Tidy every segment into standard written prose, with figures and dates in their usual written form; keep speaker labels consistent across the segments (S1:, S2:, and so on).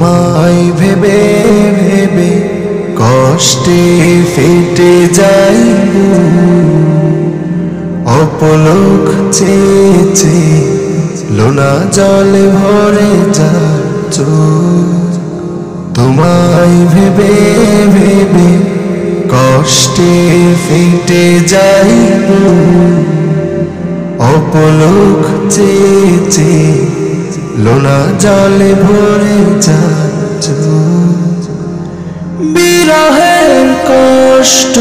S1: তোমায় ভেবে ভেবে কষ্টে ফেটে যাই অপলক চেয়ে চেয়ে লোনা জলে ভরে যাচ্ছ তোমায় ভেবে ভেবে কষ্টে ফেটে যাই অপলক চেয়ে চেয়ে লোনা জলে ভরে যাচ্ছ বিরহের কষ্ট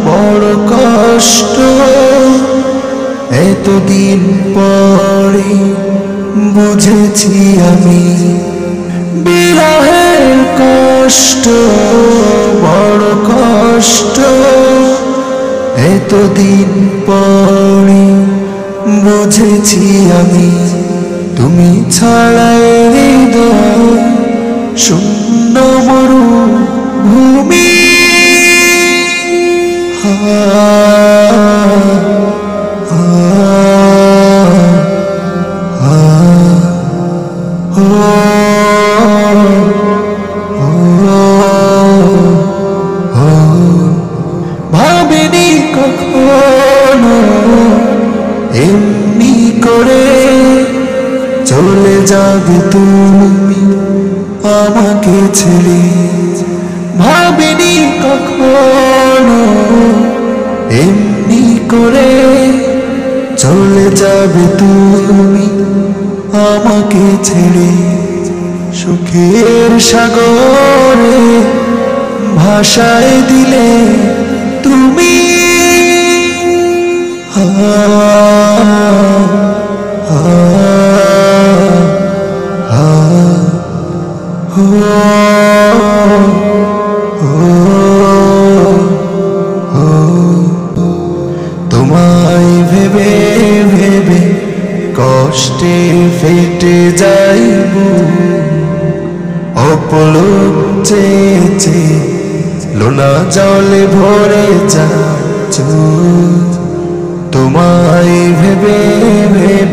S1: বড় কষ্ট এতদিন পরে বুঝেছি আমি বিরহের কষ্ট বড় কষ্ট এতদিন পরে বুঝেছি আমি তুমি ছাড়াই হৃদয় শূন্য মরুভূমি ভাবিনি কখনো এমনি করে চলে যাবে তুমি আমাকে ছেড়ে ভাবিনি কখনো এমনি করে চলে যাবে তুমি আমাকে ছেড়ে সুখের সাগরে ভাসায় দিলে তুমি তোমায় ভেবে ভেবে কষ্টে ফেটে যাইব অপলক চেয়ে চেয়ে লোনা জলে ভরে যাচ্ছ তোমায় ভেবে ভেবে